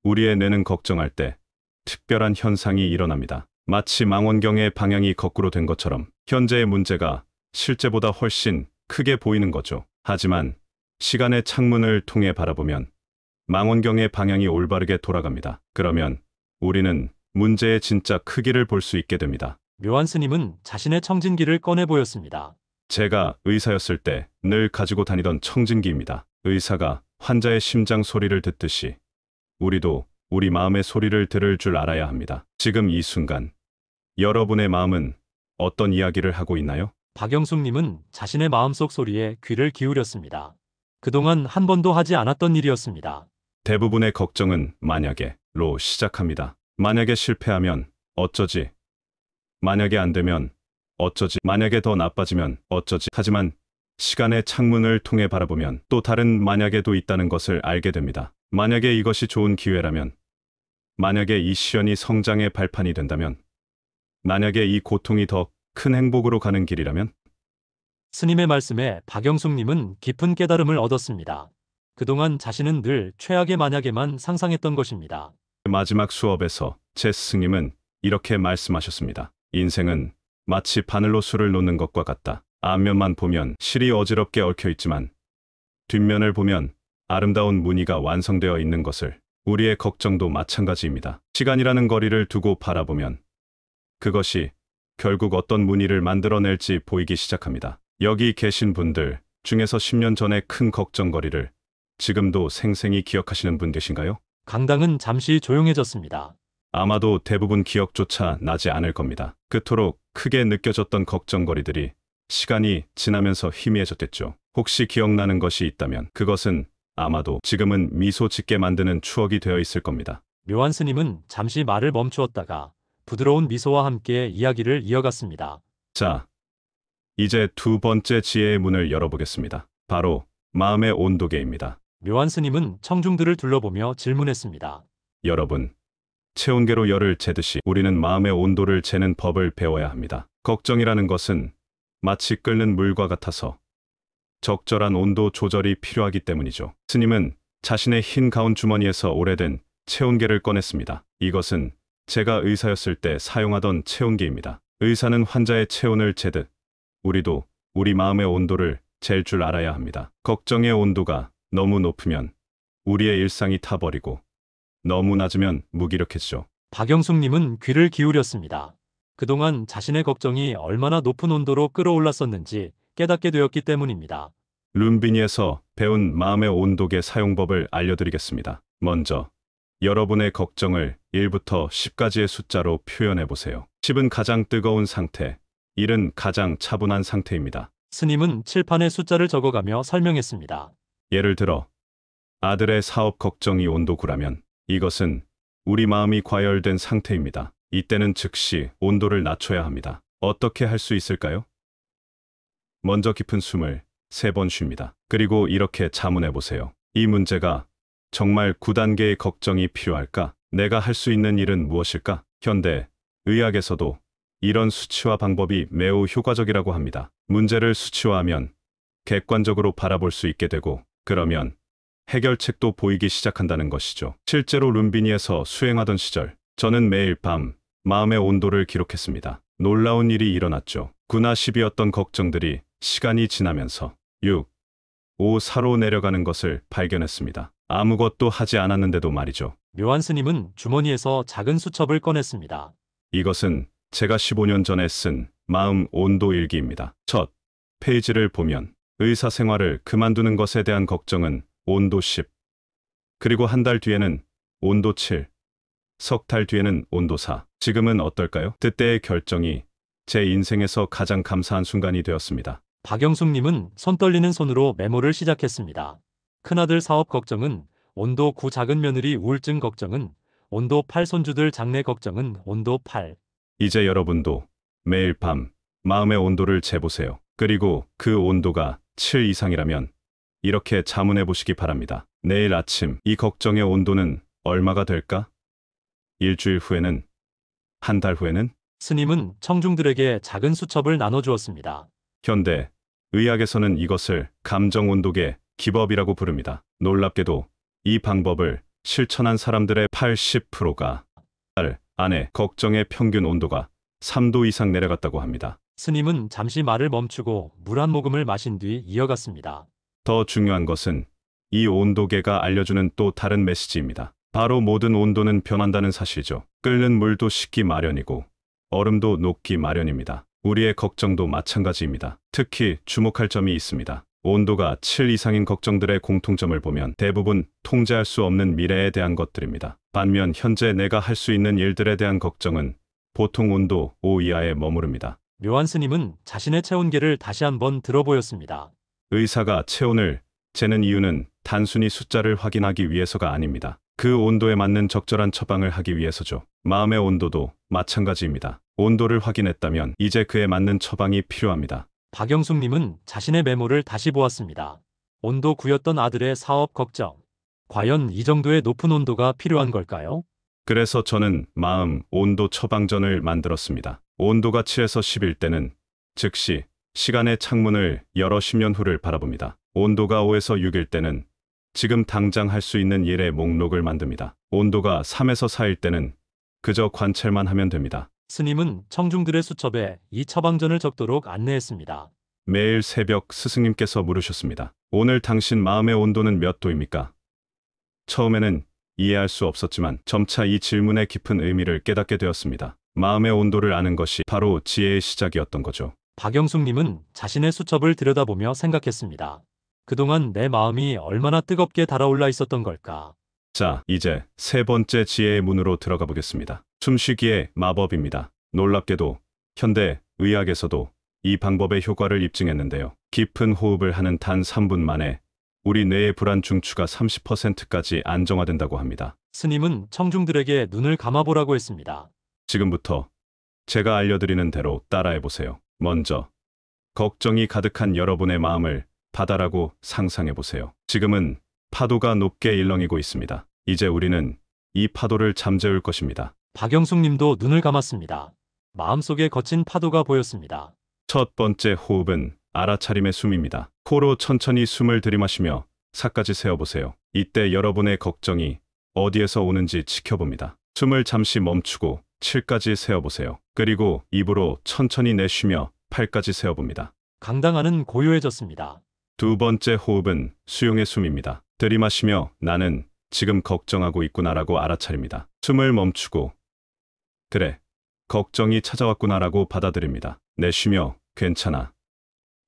우리의 뇌는 걱정할 때 특별한 현상이 일어납니다. 마치 망원경의 방향이 거꾸로 된 것처럼 현재의 문제가 실제보다 훨씬 크게 보이는 거죠. 하지만 시간의 창문을 통해 바라보면 망원경의 방향이 올바르게 돌아갑니다. 그러면 우리는 문제의 진짜 크기를 볼 수 있게 됩니다. 묘한 스님은 자신의 청진기를 꺼내 보였습니다. 제가 의사였을 때 늘 가지고 다니던 청진기입니다. 의사가 환자의 심장 소리를 듣듯이 우리도 우리 마음의 소리를 들을 줄 알아야 합니다. 지금 이 순간 여러분의 마음은 어떤 이야기를 하고 있나요? 박영숙님은 자신의 마음속 소리에 귀를 기울였습니다. 그동안 한 번도 하지 않았던 일이었습니다. 대부분의 걱정은 만약에로 시작합니다. 만약에 실패하면 어쩌지? 만약에 안 되면 어쩌지? 만약에 더 나빠지면 어쩌지? 하지만 시간의 창문을 통해 바라보면 또 다른 만약에도 있다는 것을 알게 됩니다. 만약에 이것이 좋은 기회라면, 만약에 이 시련이 성장의 발판이 된다면, 만약에 이 고통이 더 큰 행복으로 가는 길이라면, 스님의 말씀에 박영숙님은 깊은 깨달음을 얻었습니다. 그동안 자신은 늘 최악의 만약에만 상상했던 것입니다. 마지막 수업에서 제 스승님은 이렇게 말씀하셨습니다. 인생은 마치 바늘로 술을 놓는 것과 같다. 앞면만 보면 실이 어지럽게 얽혀 있지만 뒷면을 보면 아름다운 무늬가 완성되어 있는 것을, 우리의 걱정도 마찬가지입니다. 시간이라는 거리를 두고 바라보면 그것이 결국 어떤 무늬를 만들어낼지 보이기 시작합니다. 여기 계신 분들 중에서 10년 전의 큰 걱정거리를 지금도 생생히 기억하시는 분 계신가요? 강당은 잠시 조용해졌습니다. 아마도 대부분 기억조차 나지 않을 겁니다. 그토록 크게 느껴졌던 걱정거리들이 시간이 지나면서 희미해졌겠죠. 혹시 기억나는 것이 있다면 그것은 아마도 지금은 미소 짓게 만드는 추억이 되어 있을 겁니다. 묘한 스님은 잠시 말을 멈추었다가 부드러운 미소와 함께 이야기를 이어갔습니다. 자, 이제 두 번째 지혜의 문을 열어보겠습니다. 바로 마음의 온도계입니다. 묘한 스님은 청중들을 둘러보며 질문했습니다. 여러분, 체온계로 열을 재듯이 우리는 마음의 온도를 재는 법을 배워야 합니다. 걱정이라는 것은 마치 끓는 물과 같아서 적절한 온도 조절이 필요하기 때문이죠. 스님은 자신의 흰 가운 주머니에서 오래된 체온계를 꺼냈습니다. 이것은 제가 의사였을 때 사용하던 체온계입니다. 의사는 환자의 체온을 재듯 우리도 우리 마음의 온도를 잴 줄 알아야 합니다. 걱정의 온도가 너무 높으면 우리의 일상이 타버리고 너무 낮으면 무기력해지죠. 박영숙님은 귀를 기울였습니다. 그동안 자신의 걱정이 얼마나 높은 온도로 끌어올랐었는지 깨닫게 되었기 때문입니다. 룸비니에서 배운 마음의 온도계 사용법을 알려드리겠습니다. 먼저 여러분의 걱정을 1부터 10까지의 숫자로 표현해 보세요. 10은 가장 뜨거운 상태, 1은 가장 차분한 상태입니다. 스님은 칠판에 숫자를 적어가며 설명했습니다. 예를 들어 아들의 사업 걱정이 온도 9라면 이것은 우리 마음이 과열된 상태입니다. 이때는 즉시 온도를 낮춰야 합니다. 어떻게 할 수 있을까요? 먼저 깊은 숨을 3번 쉽니다. 그리고 이렇게 자문해 보세요. 이 문제가 정말 9단계의 걱정이 필요할까? 내가 할 수 있는 일은 무엇일까? 현대 의학에서도 이런 수치화 방법이 매우 효과적이라고 합니다. 문제를 수치화하면 객관적으로 바라볼 수 있게 되고, 그러면 해결책도 보이기 시작한다는 것이죠. 실제로 룸비니에서 수행하던 시절, 저는 매일 밤 마음의 온도를 기록했습니다. 놀라운 일이 일어났죠. 9나 10이었던 걱정들이 시간이 지나면서 6, 5, 4로 내려가는 것을 발견했습니다. 아무것도 하지 않았는데도 말이죠. 묘한 스님은 주머니에서 작은 수첩을 꺼냈습니다. 이것은 제가 15년 전에 쓴 마음 온도 일기입니다. 첫 페이지를 보면 의사 생활을 그만두는 것에 대한 걱정은 온도 10, 그리고 한 달 뒤에는 온도 7, 석 달 뒤에는 온도 4. 지금은 어떨까요? 그때의 결정이 제 인생에서 가장 감사한 순간이 되었습니다. 박영숙님은 손 떨리는 손으로 메모를 시작했습니다. 큰아들 사업 걱정은 온도 9, 작은 며느리 우울증 걱정은 온도 8, 손주들 장래 걱정은 온도 8. 이제 여러분도 매일 밤 마음의 온도를 재보세요. 그리고 그 온도가 7 이상이라면 이렇게 자문해 보시기 바랍니다. 내일 아침 이 걱정의 온도는 얼마가 될까? 일주일 후에는? 한 달 후에는? 스님은 청중들에게 작은 수첩을 나눠주었습니다. 현대 의학에서는 이것을 감정 온도계 기법이라고 부릅니다. 놀랍게도 이 방법을 실천한 사람들의 80%가 달 안에 걱정의 평균 온도가 3도 이상 내려갔다고 합니다. 스님은 잠시 말을 멈추고 물 한 모금을 마신 뒤 이어갔습니다. 더 중요한 것은 이 온도계가 알려주는 또 다른 메시지입니다. 바로 모든 온도는 변한다는 사실이죠. 끓는 물도 식기 마련이고 얼음도 녹기 마련입니다. 우리의 걱정도 마찬가지입니다. 특히 주목할 점이 있습니다. 온도가 7 이상인 걱정들의 공통점을 보면 대부분 통제할 수 없는 미래에 대한 것들입니다. 반면 현재 내가 할 수 있는 일들에 대한 걱정은 보통 온도 5 이하에 머무릅니다. 묘한 스님은 자신의 체온계를 다시 한번 들어보였습니다. 의사가 체온을 재는 이유는 단순히 숫자를 확인하기 위해서가 아닙니다. 그 온도에 맞는 적절한 처방을 하기 위해서죠. 마음의 온도도 마찬가지입니다. 온도를 확인했다면 이제 그에 맞는 처방이 필요합니다. 박영숙님은 자신의 메모를 다시 보았습니다. 온도 9였던 아들의 사업 걱정. 과연 이 정도의 높은 온도가 필요한 걸까요? 그래서 저는 마음 온도 처방전을 만들었습니다. 온도가 7에서 10일 때는 즉시 시간의 창문을 열어 10년 후를 바라봅니다. 온도가 5에서 6일 때는 지금 당장 할 수 있는 일의 목록을 만듭니다. 온도가 3에서 4일 때는 그저 관찰만 하면 됩니다. 스님은 청중들의 수첩에 이 처방전을 적도록 안내했습니다. 매일 새벽 스승님께서 물으셨습니다. 오늘 당신 마음의 온도는 몇 도입니까? 처음에는 이해할 수 없었지만 점차 이 질문의 깊은 의미를 깨닫게 되었습니다. 마음의 온도를 아는 것이 바로 지혜의 시작이었던 거죠. 박영숙님은 자신의 수첩을 들여다보며 생각했습니다. 그동안 내 마음이 얼마나 뜨겁게 달아올라 있었던 걸까? 자, 이제 세 번째 지혜의 문으로 들어가 보겠습니다. 숨쉬기의 마법입니다. 놀랍게도 현대 의학에서도 이 방법의 효과를 입증했는데요. 깊은 호흡을 하는 단 3분 만에 우리 뇌의 불안 중추가 30%까지 안정화된다고 합니다. 스님은 청중들에게 눈을 감아보라고 했습니다. 지금부터 제가 알려드리는 대로 따라해보세요. 먼저 걱정이 가득한 여러분의 마음을 바다라고 상상해보세요. 지금은 파도가 높게 일렁이고 있습니다. 이제 우리는 이 파도를 잠재울 것입니다. 박영숙님도 눈을 감았습니다. 마음속에 거친 파도가 보였습니다. 첫 번째 호흡은 알아차림의 숨입니다. 코로 천천히 숨을 들이마시며 4까지 세어보세요. 이때 여러분의 걱정이 어디에서 오는지 지켜봅니다. 숨을 잠시 멈추고 7까지 세어보세요. 그리고 입으로 천천히 내쉬며 8까지 세어봅니다. 강당안은 고요해졌습니다. 두 번째 호흡은 수용의 숨입니다. 들이마시며 나는 지금 걱정하고 있구나라고 알아차립니다. 숨을 멈추고 그래, 걱정이 찾아왔구나라고 받아들입니다. 내쉬며 괜찮아.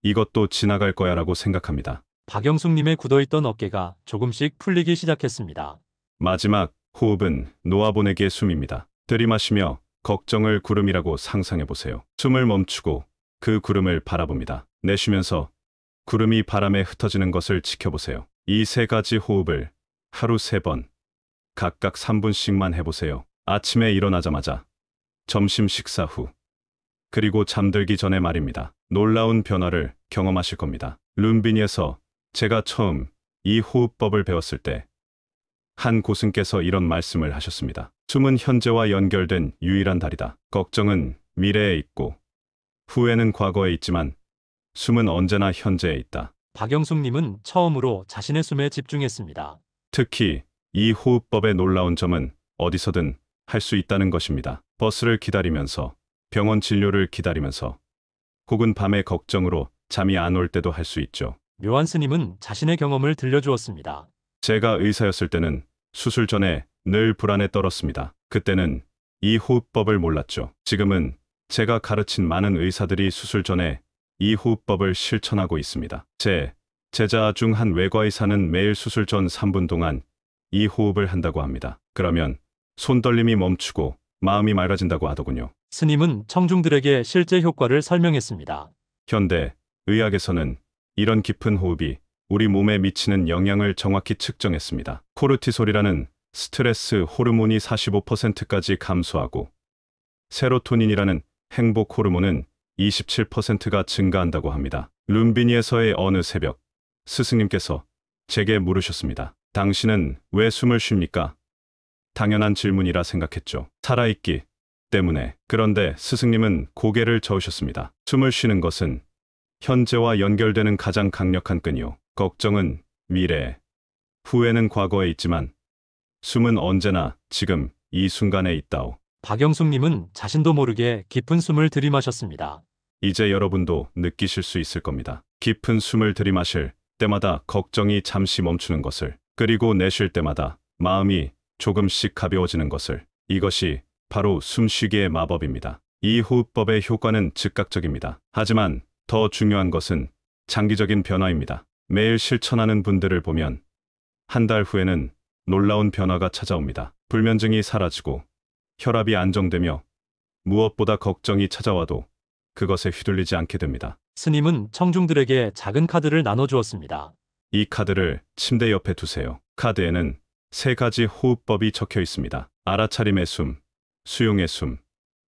이것도 지나갈 거야라고 생각합니다. 박영숙님의 굳어있던 어깨가 조금씩 풀리기 시작했습니다. 마지막 호흡은 놓아보내기의 숨입니다. 들이마시며 걱정을 구름이라고 상상해보세요. 숨을 멈추고 그 구름을 바라봅니다. 내쉬면서 구름이 바람에 흩어지는 것을 지켜보세요. 이 세 가지 호흡을 하루 3번, 각각 3분씩만 해보세요. 아침에 일어나자마자, 점심 식사 후, 그리고 잠들기 전에 말입니다. 놀라운 변화를 경험하실 겁니다. 룸비니에서 제가 처음 이 호흡법을 배웠을 때 한 고승께서 이런 말씀을 하셨습니다. 숨은 현재와 연결된 유일한 다리다. 걱정은 미래에 있고 후회는 과거에 있지만 숨은 언제나 현재에 있다. 박영숙님은 처음으로 자신의 숨에 집중했습니다. 특히 이 호흡법의 놀라운 점은 어디서든 할 수 있다는 것입니다. 버스를 기다리면서, 병원 진료를 기다리면서, 혹은 밤에 걱정으로 잠이 안 올 때도 할 수 있죠. 묘한 스님은 자신의 경험을 들려주었습니다. 제가 의사였을 때는 수술 전에 늘 불안에 떨었습니다. 그때는 이 호흡법을 몰랐죠. 지금은 제가 가르친 많은 의사들이 수술 전에 이 호흡법을 실천하고 있습니다. 제 제자 중 한 외과의사는 매일 수술 전 3분 동안 이 호흡을 한다고 합니다. 그러면 손떨림이 멈추고 마음이 맑아진다고 하더군요. 스님은 청중들에게 실제 효과를 설명했습니다. 현대 의학에서는 이런 깊은 호흡이 우리 몸에 미치는 영향을 정확히 측정했습니다. 코르티솔이라는 스트레스 호르몬이 45%까지 감소하고 세로토닌이라는 행복 호르몬은 27%가 증가한다고 합니다. 룸비니에서의 어느 새벽 스승님께서 제게 물으셨습니다. 당신은 왜 숨을 쉽니까? 당연한 질문이라 생각했죠. 살아있기 때문에. 그런데 스승님은 고개를 저으셨습니다. 숨을 쉬는 것은 현재와 연결되는 가장 강력한 끈이요. 걱정은 미래에, 후회는 과거에 있지만 숨은 언제나 지금 이 순간에 있다오. 박영숙님은 자신도 모르게 깊은 숨을 들이마셨습니다. 이제 여러분도 느끼실 수 있을 겁니다. 깊은 숨을 들이마실 때마다 걱정이 잠시 멈추는 것을, 그리고 내쉴 때마다 마음이 조금씩 가벼워지는 것을. 이것이 바로 숨쉬기의 마법입니다. 이 호흡법의 효과는 즉각적입니다. 하지만 더 중요한 것은 장기적인 변화입니다. 매일 실천하는 분들을 보면 한 달 후에는 놀라운 변화가 찾아옵니다. 불면증이 사라지고 혈압이 안정되며 무엇보다 걱정이 찾아와도 그것에 휘둘리지 않게 됩니다. 스님은 청중들에게 작은 카드를 나눠주었습니다. 이 카드를 침대 옆에 두세요. 카드에는 3가지 호흡법이 적혀 있습니다. 알아차림의 숨, 수용의 숨,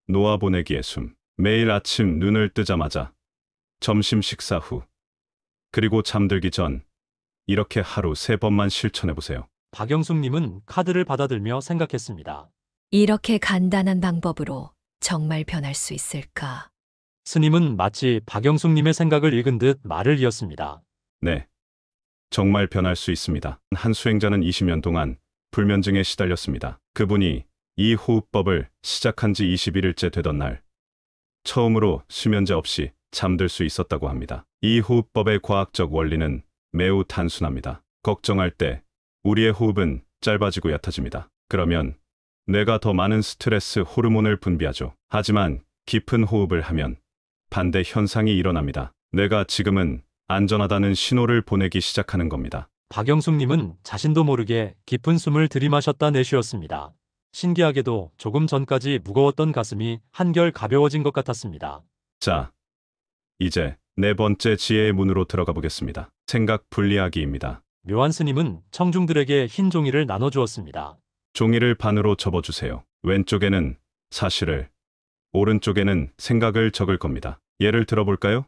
놓아보내기의 숨. 매일 아침 눈을 뜨자마자, 점심 식사 후, 그리고 잠들기 전 이렇게 하루 3번만 실천해 보세요. 박영숙님은 카드를 받아들며 생각했습니다. 이렇게 간단한 방법으로 정말 변할 수 있을까? 스님은 마치 박영숙님의 생각을 읽은 듯 말을 이었습니다. 네. 정말 변할 수 있습니다. 한 수행자는 20년 동안 불면증에 시달렸습니다. 그분이 이 호흡법을 시작한 지 21일째 되던 날, 처음으로 수면제 없이 잠들 수 있었다고 합니다. 이 호흡법의 과학적 원리는 매우 단순합니다. 걱정할 때 우리의 호흡은 짧아지고 얕아집니다. 그러면 뇌가 더 많은 스트레스 호르몬을 분비하죠. 하지만 깊은 호흡을 하면 반대 현상이 일어납니다. 뇌가 지금은 안전하다는 신호를 보내기 시작하는 겁니다. 박영숙님은 자신도 모르게 깊은 숨을 들이마셨다 내쉬었습니다. 신기하게도 조금 전까지 무거웠던 가슴이 한결 가벼워진 것 같았습니다. 자, 이제 4번째 지혜의 문으로 들어가 보겠습니다. 생각 분리하기입니다. 묘한 스님은 청중들에게 흰 종이를 나눠주었습니다. 종이를 반으로 접어주세요. 왼쪽에는 사실을, 오른쪽에는 생각을 적을 겁니다. 예를 들어볼까요?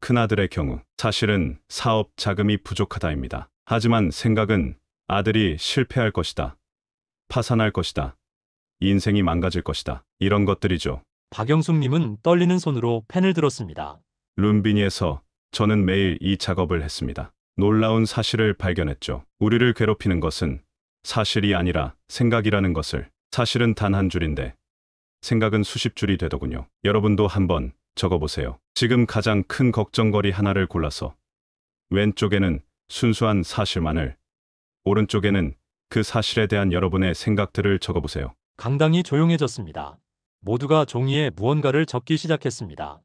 큰아들의 경우, 사실은 사업 자금이 부족하다입니다. 하지만 생각은 아들이 실패할 것이다. 파산할 것이다. 인생이 망가질 것이다. 이런 것들이죠. 박영숙님은 떨리는 손으로 펜을 들었습니다. 룸비니에서 저는 매일 이 작업을 했습니다. 놀라운 사실을 발견했죠. 우리를 괴롭히는 것은 사실이 아니라 생각이라는 것을. 사실은 단 한 줄인데 생각은 수십 줄이 되더군요. 여러분도 한번 적어보세요. 지금 가장 큰 걱정거리 하나를 골라서 왼쪽에는 순수한 사실만을, 오른쪽에는 그 사실에 대한 여러분의 생각들을 적어보세요. 강당이 조용해졌습니다. 모두가 종이에 무언가를 적기 시작했습니다.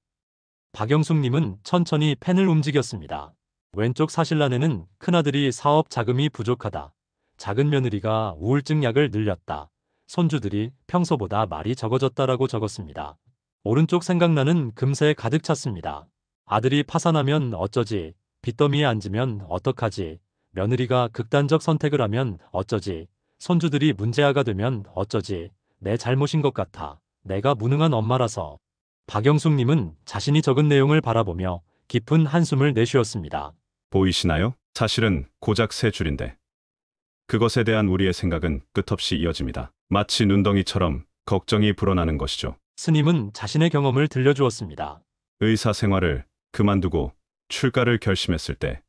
박영숙님은 천천히 펜을 움직였습니다. 왼쪽 사실란에는 큰아들이 사업 자금이 부족하다. 작은 며느리가 우울증 약을 늘렸다. 손주들이 평소보다 말이 적어졌다라고 적었습니다. 오른쪽 생각나는 금세 가득 찼습니다. 아들이 파산하면 어쩌지, 빚더미에 앉으면 어떡하지, 며느리가 극단적 선택을 하면 어쩌지, 손주들이 문제아가 되면 어쩌지, 내 잘못인 것 같아, 내가 무능한 엄마라서. 박영숙님은 자신이 적은 내용을 바라보며 깊은 한숨을 내쉬었습니다. 보이시나요? 사실은 고작 3줄인데 그것에 대한 우리의 생각은 끝없이 이어집니다. 마치 눈덩이처럼 걱정이 불어나는 것이죠. 스님은 자신의 경험을 들려주었습니다. 의사 생활을 그만두고 출가를 결심했을 때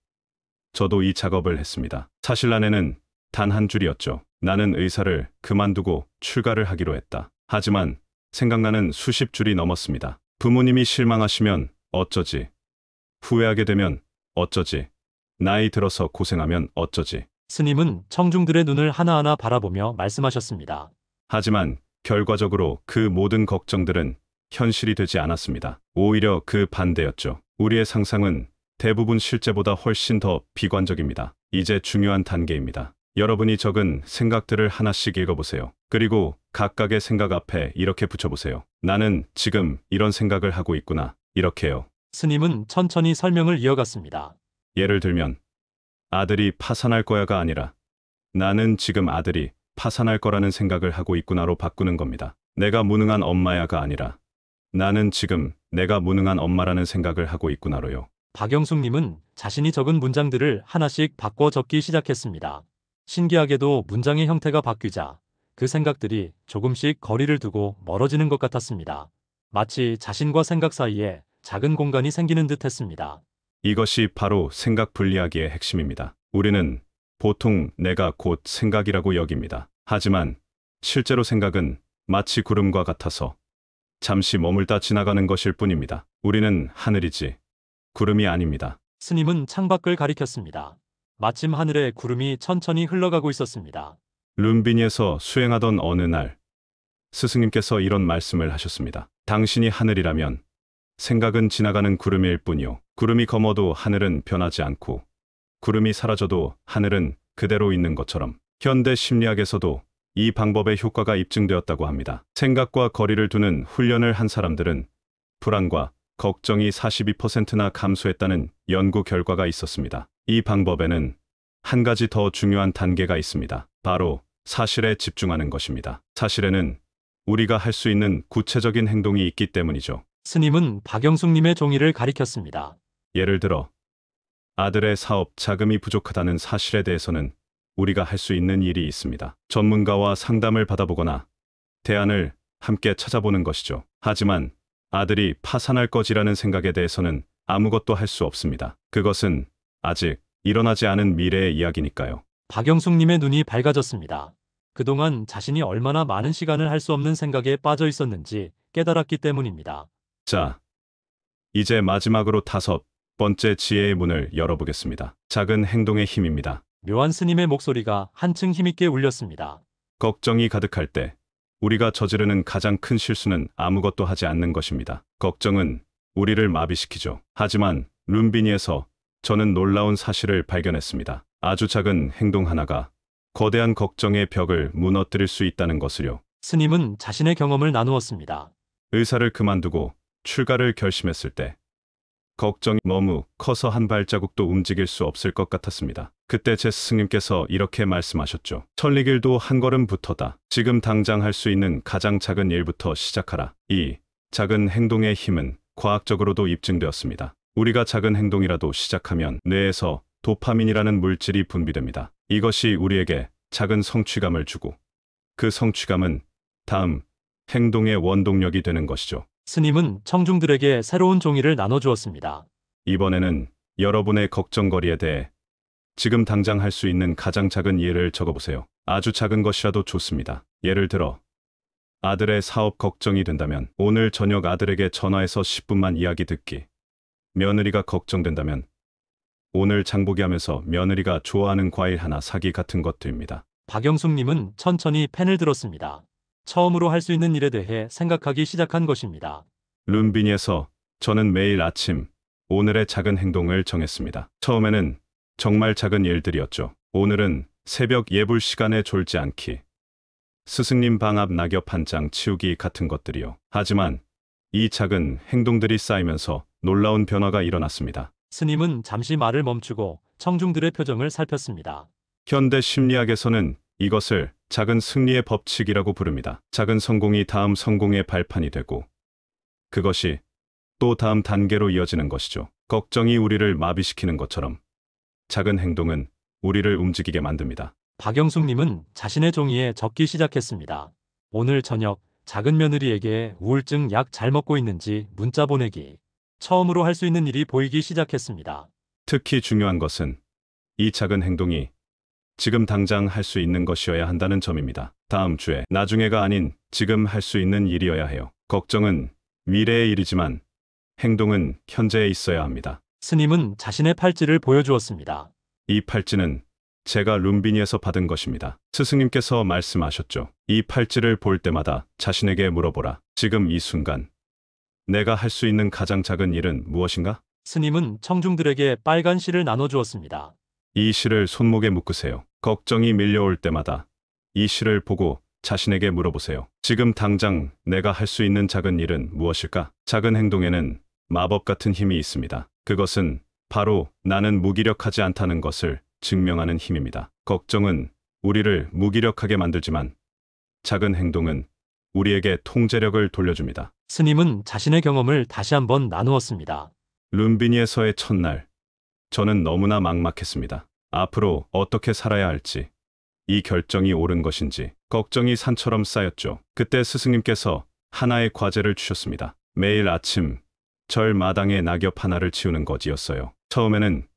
저도 이 작업을 했습니다. 사실란에는 단 한 줄이었죠. 나는 의사를 그만두고 출가를 하기로 했다. 하지만 생각나는 수십 줄이 넘었습니다. 부모님이 실망하시면 어쩌지? 후회하게 되면 어쩌지? 나이 들어서 고생하면 어쩌지? 스님은 청중들의 눈을 하나하나 바라보며 말씀하셨습니다. 하지만 결과적으로 그 모든 걱정들은 현실이 되지 않았습니다. 오히려 그 반대였죠. 우리의 상상은 대부분 실제보다 훨씬 더 비관적입니다. 이제 중요한 단계입니다. 여러분이 적은 생각들을 하나씩 읽어보세요. 그리고 각각의 생각 앞에 이렇게 붙여보세요. 나는 지금 이런 생각을 하고 있구나. 이렇게요. 스님은 천천히 설명을 이어갔습니다. 예를 들면 아들이 파산할 거야가 아니라 나는 지금 아들이 파산할 거라는 생각을 하고 있구나로 바꾸는 겁니다. 내가 무능한 엄마야가 아니라 나는 지금 내가 무능한 엄마라는 생각을 하고 있구나로요. 박영숙님은 자신이 적은 문장들을 하나씩 바꿔 적기 시작했습니다. 신기하게도 문장의 형태가 바뀌자 그 생각들이 조금씩 거리를 두고 멀어지는 것 같았습니다. 마치 자신과 생각 사이에 작은 공간이 생기는 듯 했습니다. 이것이 바로 생각 분리하기의 핵심입니다. 우리는 보통 내가 곧 생각이라고 여깁니다. 하지만 실제로 생각은 마치 구름과 같아서 잠시 머물다 지나가는 것일 뿐입니다. 우리는 하늘이지 구름이 아닙니다. 스님은 창밖을 가리켰습니다. 마침 하늘에 구름이 천천히 흘러가고 있었습니다. 룸비니에서 수행하던 어느 날 스승님께서 이런 말씀을 하셨습니다. 당신이 하늘이라면 생각은 지나가는 구름일 뿐이요. 구름이 검어도 하늘은 변하지 않고 구름이 사라져도 하늘은 그대로 있는 것처럼 현대 심리학에서도 이 방법의 효과가 입증되었다고 합니다. 생각과 거리를 두는 훈련을 한 사람들은 불안과 걱정이 42%나 감소했다는 연구 결과가 있었습니다. 이 방법에는 한 가지 더 중요한 단계가 있습니다. 바로 사실에 집중하는 것입니다. 사실에는 우리가 할 수 있는 구체적인 행동이 있기 때문이죠. 스님은 박영숙님의 종이를 가리켰습니다. 예를 들어 아들의 사업 자금이 부족하다는 사실에 대해서는 우리가 할 수 있는 일이 있습니다. 전문가와 상담을 받아보거나 대안을 함께 찾아보는 것이죠. 하지만 아들이 파산할 것이라는 생각에 대해서는 아무것도 할 수 없습니다. 그것은 아직 일어나지 않은 미래의 이야기니까요. 박영숙님의 눈이 밝아졌습니다. 그동안 자신이 얼마나 많은 시간을 할 수 없는 생각에 빠져 있었는지 깨달았기 때문입니다. 자, 이제 마지막으로 5번째 지혜의 문을 열어보겠습니다. 작은 행동의 힘입니다. 묘한 스님의 목소리가 한층 힘있게 울렸습니다. 걱정이 가득할 때 우리가 저지르는 가장 큰 실수는 아무것도 하지 않는 것입니다. 걱정은 우리를 마비시키죠. 하지만 룸비니에서 저는 놀라운 사실을 발견했습니다. 아주 작은 행동 하나가 거대한 걱정의 벽을 무너뜨릴 수 있다는 것을요. 스님은 자신의 경험을 나누었습니다. 의사를 그만두고 출가를 결심했을 때 걱정이 너무 커서 한 발자국도 움직일 수 없을 것 같았습니다. 그때 제 스승님께서 이렇게 말씀하셨죠. 천리길도 한 걸음부터다. 지금 당장 할 수 있는 가장 작은 일부터 시작하라. 이 작은 행동의 힘은 과학적으로도 입증되었습니다. 우리가 작은 행동이라도 시작하면 뇌에서 도파민이라는 물질이 분비됩니다. 이것이 우리에게 작은 성취감을 주고 그 성취감은 다음 행동의 원동력이 되는 것이죠. 스님은 청중들에게 새로운 종이를 나눠주었습니다. 이번에는 여러분의 걱정거리에 대해 지금 당장 할 수 있는 가장 작은 일을 적어보세요. 아주 작은 것이라도 좋습니다. 예를 들어 아들의 사업 걱정이 된다면 오늘 저녁 아들에게 전화해서 10분만 이야기 듣기. 며느리가 걱정된다면 오늘 장보기 하면서 며느리가 좋아하는 과일 하나 사기 같은 것들입니다. 박영숙님은 천천히 펜을 들었습니다. 처음으로 할 수 있는 일에 대해 생각하기 시작한 것입니다. 룸비니에서 저는 매일 아침 오늘의 작은 행동을 정했습니다. 처음에는 정말 작은 일들이었죠. 오늘은 새벽 예불 시간에 졸지 않기, 스승님 방 앞 낙엽 한 장 치우기 같은 것들이요. 하지만 이 작은 행동들이 쌓이면서 놀라운 변화가 일어났습니다. 스님은 잠시 말을 멈추고 청중들의 표정을 살폈습니다. 현대 심리학에서는 이것을 작은 승리의 법칙이라고 부릅니다. 작은 성공이 다음 성공의 발판이 되고 그것이 또 다음 단계로 이어지는 것이죠. 걱정이 우리를 마비시키는 것처럼 작은 행동은 우리를 움직이게 만듭니다. 박영숙님은 자신의 종이에 적기 시작했습니다. 오늘 저녁 작은 며느리에게 우울증 약 잘 먹고 있는지 문자 보내기. 처음으로 할 수 있는 일이 보이기 시작했습니다. 특히 중요한 것은 이 작은 행동이 지금 당장 할 수 있는 것이어야 한다는 점입니다. 다음 주에, 나중에가 아닌 지금 할 수 있는 일이어야 해요. 걱정은 미래의 일이지만 행동은 현재에 있어야 합니다. 스님은 자신의 팔찌를 보여주었습니다. 이 팔찌는 제가 룸비니에서 받은 것입니다. 스승님께서 말씀하셨죠. 이 팔찌를 볼 때마다 자신에게 물어보라. 지금 이 순간 내가 할 수 있는 가장 작은 일은 무엇인가? 스님은 청중들에게 빨간 실을 나눠주었습니다. 이 실을 손목에 묶으세요. 걱정이 밀려올 때마다 이 실을 보고 자신에게 물어보세요. 지금 당장 내가 할 수 있는 작은 일은 무엇일까? 작은 행동에는 마법 같은 힘이 있습니다. 그것은 바로 나는 무기력하지 않다는 것을 증명하는 힘입니다. 걱정은 우리를 무기력하게 만들지만 작은 행동은 우리에게 통제력을 돌려줍니다. 스님은 자신의 경험을 다시 한번 나누었습니다. 룸비니에서의 첫날, 저는 너무나 막막했습니다. 앞으로 어떻게 살아야 할지, 이 결정이 옳은 것인지 걱정이 산처럼 쌓였죠. 그때 스승님께서 하나의 과제를 주셨습니다. 매일 아침 절 마당에 낙엽 하나를 치우는 것이었어요. 처음에는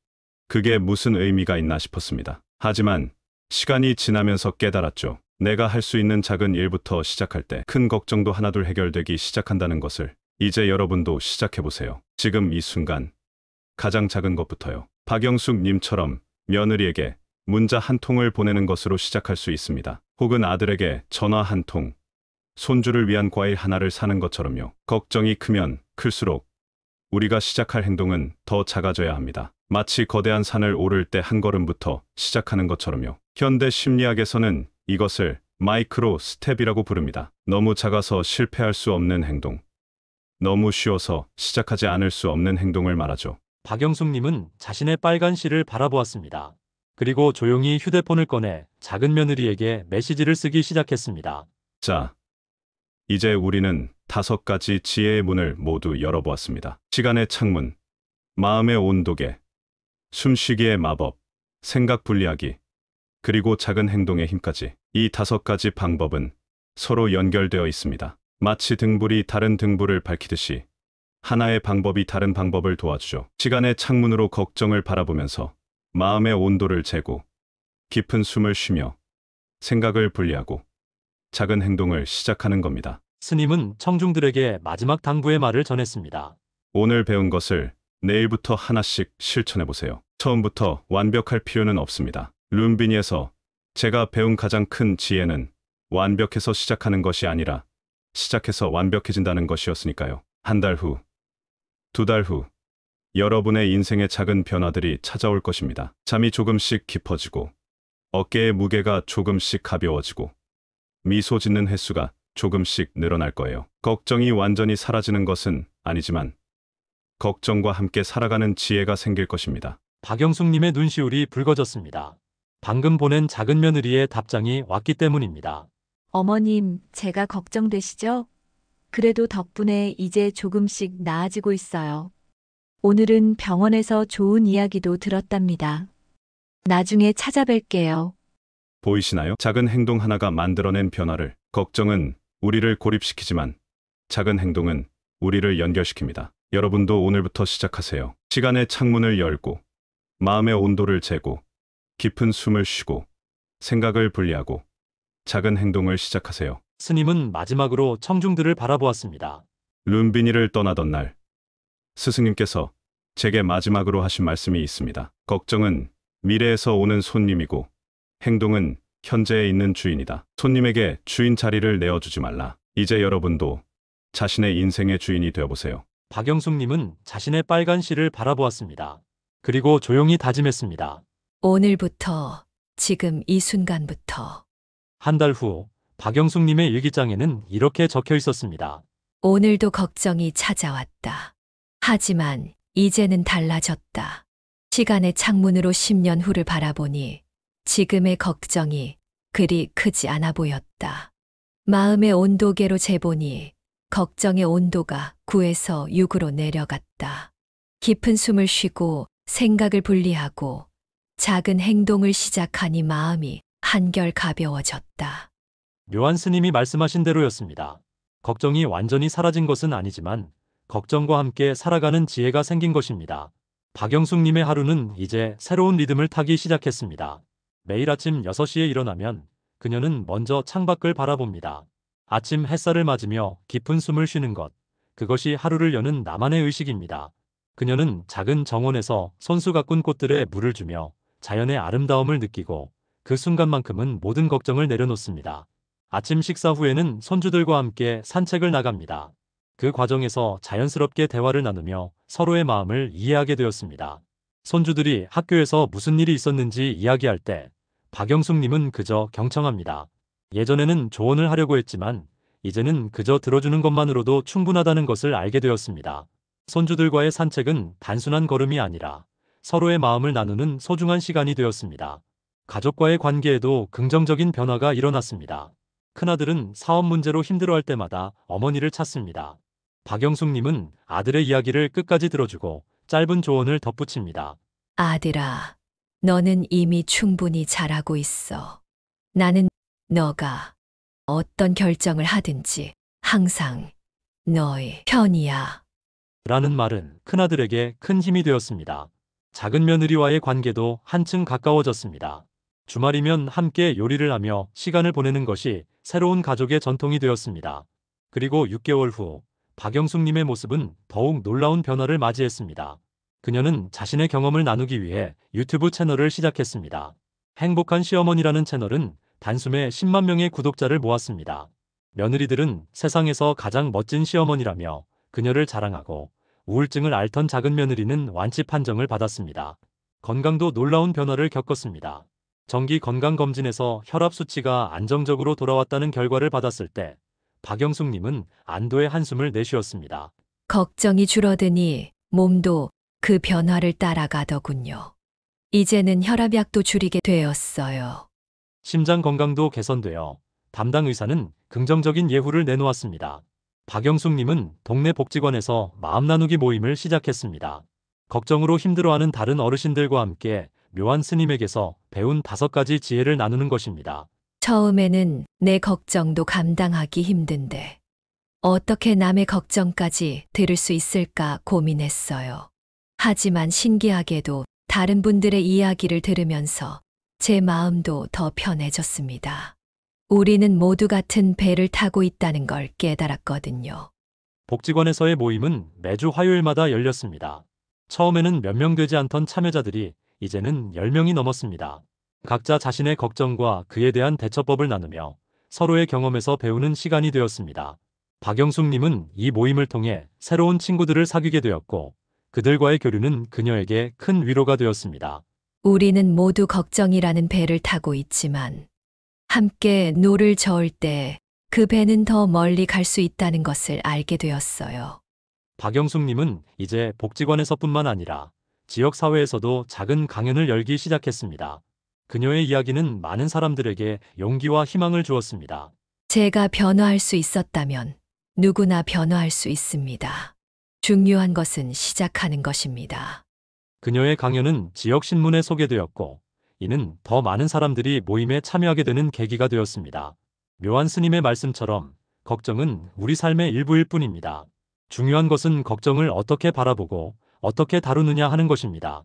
그게 무슨 의미가 있나 싶었습니다. 하지만 시간이 지나면서 깨달았죠. 내가 할 수 있는 작은 일부터 시작할 때 큰 걱정도 하나둘 해결되기 시작한다는 것을. 이제 여러분도 시작해보세요. 지금 이 순간 가장 작은 것부터요. 박영숙 님처럼 며느리에게 문자 한 통을 보내는 것으로 시작할 수 있습니다. 혹은 아들에게 전화 한 통, 손주를 위한 과일 하나를 사는 것처럼요. 걱정이 크면 클수록 우리가 시작할 행동은 더 작아져야 합니다. 마치 거대한 산을 오를 때 한 걸음부터 시작하는 것처럼요. 현대 심리학에서는 이것을 마이크로 스텝이라고 부릅니다. 너무 작아서 실패할 수 없는 행동, 너무 쉬워서 시작하지 않을 수 없는 행동을 말하죠. 박영숙님은 자신의 빨간 실을 바라보았습니다. 그리고 조용히 휴대폰을 꺼내 작은 며느리에게 메시지를 쓰기 시작했습니다. 자, 이제 우리는 5가지 지혜의 문을 모두 열어보았습니다. 시간의 창문, 마음의 온도계, 숨쉬기의 마법, 생각 분리하기, 그리고 작은 행동의 힘까지. 이 5가지 방법은 서로 연결되어 있습니다. 마치 등불이 다른 등불을 밝히듯이 하나의 방법이 다른 방법을 도와주죠. 시간의 창문으로 걱정을 바라보면서 마음의 온도를 재고 깊은 숨을 쉬며 생각을 분리하고 작은 행동을 시작하는 겁니다. 스님은 청중들에게 마지막 당부의 말을 전했습니다. 오늘 배운 것을 내일부터 하나씩 실천해 보세요. 처음부터 완벽할 필요는 없습니다. 룸비니에서 제가 배운 가장 큰 지혜는 완벽해서 시작하는 것이 아니라 시작해서 완벽해진다는 것이었으니까요. 한 달 후, 2달 후, 여러분의 인생의 작은 변화들이 찾아올 것입니다. 잠이 조금씩 깊어지고, 어깨의 무게가 조금씩 가벼워지고, 미소 짓는 횟수가 조금씩 늘어날 거예요. 걱정이 완전히 사라지는 것은 아니지만, 걱정과 함께 살아가는 지혜가 생길 것입니다. 박영숙님의 눈시울이 붉어졌습니다. 방금 보낸 작은 며느리의 답장이 왔기 때문입니다. 어머님, 제가 걱정되시죠? 그래도 덕분에 이제 조금씩 나아지고 있어요. 오늘은 병원에서 좋은 이야기도 들었답니다. 나중에 찾아뵐게요. 보이시나요? 작은 행동 하나가 만들어낸 변화를. 걱정은 우리를 고립시키지만 작은 행동은 우리를 연결시킵니다. 여러분도 오늘부터 시작하세요. 시간의 창문을 열고 마음의 온도를 재고 깊은 숨을 쉬고 생각을 분리하고 작은 행동을 시작하세요. 스님은 마지막으로 청중들을 바라보았습니다. 룸비니를 떠나던 날 스승님께서 제게 마지막으로 하신 말씀이 있습니다. 걱정은 미래에서 오는 손님이고 행동은 현재에 있는 주인이다. 손님에게 주인 자리를 내어주지 말라. 이제 여러분도 자신의 인생의 주인이 되어보세요. 박영숙님은 자신의 빨간 실을 바라보았습니다. 그리고 조용히 다짐했습니다. 오늘부터, 지금 이 순간부터. 한 달 후, 박영숙님의 일기장에는 이렇게 적혀 있었습니다. 오늘도 걱정이 찾아왔다. 하지만 이제는 달라졌다. 시간의 창문으로 10년 후를 바라보니 지금의 걱정이 그리 크지 않아 보였다. 마음의 온도계로 재보니 걱정의 온도가 9에서 6으로 내려갔다. 깊은 숨을 쉬고 생각을 분리하고 작은 행동을 시작하니 마음이 한결 가벼워졌다. 묘한 스님이 말씀하신 대로였습니다. 걱정이 완전히 사라진 것은 아니지만 걱정과 함께 살아가는 지혜가 생긴 것입니다. 박영숙님의 하루는 이제 새로운 리듬을 타기 시작했습니다. 매일 아침 6시에 일어나면 그녀는 먼저 창밖을 바라봅니다. 아침 햇살을 맞으며 깊은 숨을 쉬는 것, 그것이 하루를 여는 나만의 의식입니다. 그녀는 작은 정원에서 손수 가꾼 꽃들에 물을 주며 자연의 아름다움을 느끼고 그 순간만큼은 모든 걱정을 내려놓습니다. 아침 식사 후에는 손주들과 함께 산책을 나갑니다. 그 과정에서 자연스럽게 대화를 나누며 서로의 마음을 이해하게 되었습니다. 손주들이 학교에서 무슨 일이 있었는지 이야기할 때 박영숙님은 그저 경청합니다. 예전에는 조언을 하려고 했지만 이제는 그저 들어주는 것만으로도 충분하다는 것을 알게 되었습니다. 손주들과의 산책은 단순한 걸음이 아니라 서로의 마음을 나누는 소중한 시간이 되었습니다. 가족과의 관계에도 긍정적인 변화가 일어났습니다. 큰아들은 사업 문제로 힘들어할 때마다 어머니를 찾습니다. 박영숙님은 아들의 이야기를 끝까지 들어주고 짧은 조언을 덧붙입니다. 아들아, 너는 이미 충분히 잘하고 있어. 나는 너가 어떤 결정을 하든지 항상 너의 편이야. 라는 말은 큰아들에게 큰 힘이 되었습니다. 작은 며느리와의 관계도 한층 가까워졌습니다. 주말이면 함께 요리를 하며 시간을 보내는 것이 새로운 가족의 전통이 되었습니다. 그리고 6개월 후 박영숙님의 모습은 더욱 놀라운 변화를 맞이했습니다. 그녀는 자신의 경험을 나누기 위해 유튜브 채널을 시작했습니다. 행복한 시어머니라는 채널은 단숨에 10만 명의 구독자를 모았습니다. 며느리들은 세상에서 가장 멋진 시어머니라며 그녀를 자랑하고 우울증을 앓던 작은 며느리는 완치 판정을 받았습니다. 건강도 놀라운 변화를 겪었습니다. 정기 건강검진에서 혈압 수치가 안정적으로 돌아왔다는 결과를 받았을 때 박영숙님은 안도의 한숨을 내쉬었습니다. 걱정이 줄어드니 몸도 그 변화를 따라가더군요. 이제는 혈압약도 줄이게 되었어요. 심장 건강도 개선되어 담당 의사는 긍정적인 예후를 내놓았습니다. 박영숙님은 동네 복지관에서 마음 나누기 모임을 시작했습니다. 걱정으로 힘들어하는 다른 어르신들과 함께 묘한 스님에게서 배운 5가지 지혜를 나누는 것입니다. 처음에는 내 걱정도 감당하기 힘든데 어떻게 남의 걱정까지 들을 수 있을까 고민했어요. 하지만 신기하게도 다른 분들의 이야기를 들으면서 제 마음도 더 편해졌습니다. 우리는 모두 같은 배를 타고 있다는 걸 깨달았거든요. 복지관에서의 모임은 매주 화요일마다 열렸습니다. 처음에는 몇 명 되지 않던 참여자들이 이제는 10명이 넘었습니다. 각자 자신의 걱정과 그에 대한 대처법을 나누며 서로의 경험에서 배우는 시간이 되었습니다. 박영숙님은 이 모임을 통해 새로운 친구들을 사귀게 되었고 그들과의 교류는 그녀에게 큰 위로가 되었습니다. 우리는 모두 걱정이라는 배를 타고 있지만 함께 노를 저을 때 그 배는 더 멀리 갈 수 있다는 것을 알게 되었어요. 박영숙님은 이제 복지관에서뿐만 아니라 지역사회에서도 작은 강연을 열기 시작했습니다. 그녀의 이야기는 많은 사람들에게 용기와 희망을 주었습니다. 제가 변화할 수 있었다면 누구나 변화할 수 있습니다. 중요한 것은 시작하는 것입니다. 그녀의 강연은 지역 신문에 소개되었고 이는 더 많은 사람들이 모임에 참여하게 되는 계기가 되었습니다. 묘한 스님의 말씀처럼 걱정은 우리 삶의 일부일 뿐입니다. 중요한 것은 걱정을 어떻게 바라보고 어떻게 다루느냐 하는 것입니다.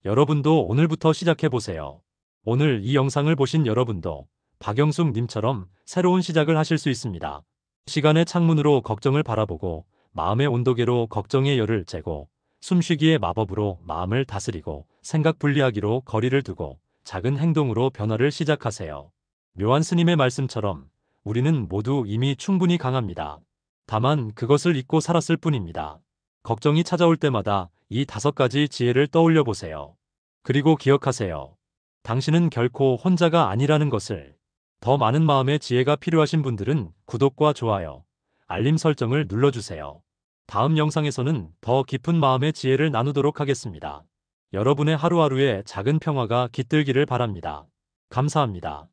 여러분도 오늘부터 시작해보세요. 오늘 이 영상을 보신 여러분도 박영숙 님처럼 새로운 시작을 하실 수 있습니다. 시간의 창문으로 걱정을 바라보고 마음의 온도계로 걱정의 열을 재고 숨쉬기의 마법으로 마음을 다스리고 생각 분리하기로 거리를 두고 작은 행동으로 변화를 시작하세요. 묘한 스님의 말씀처럼 우리는 모두 이미 충분히 강합니다. 다만 그것을 잊고 살았을 뿐입니다. 걱정이 찾아올 때마다 이 5가지 지혜를 떠올려 보세요. 그리고 기억하세요. 당신은 결코 혼자가 아니라는 것을. 더 많은 마음의 지혜가 필요하신 분들은 구독과 좋아요, 알림 설정을 눌러주세요. 다음 영상에서는 더 깊은 마음의 지혜를 나누도록 하겠습니다. 여러분의 하루하루에 작은 평화가 깃들기를 바랍니다. 감사합니다.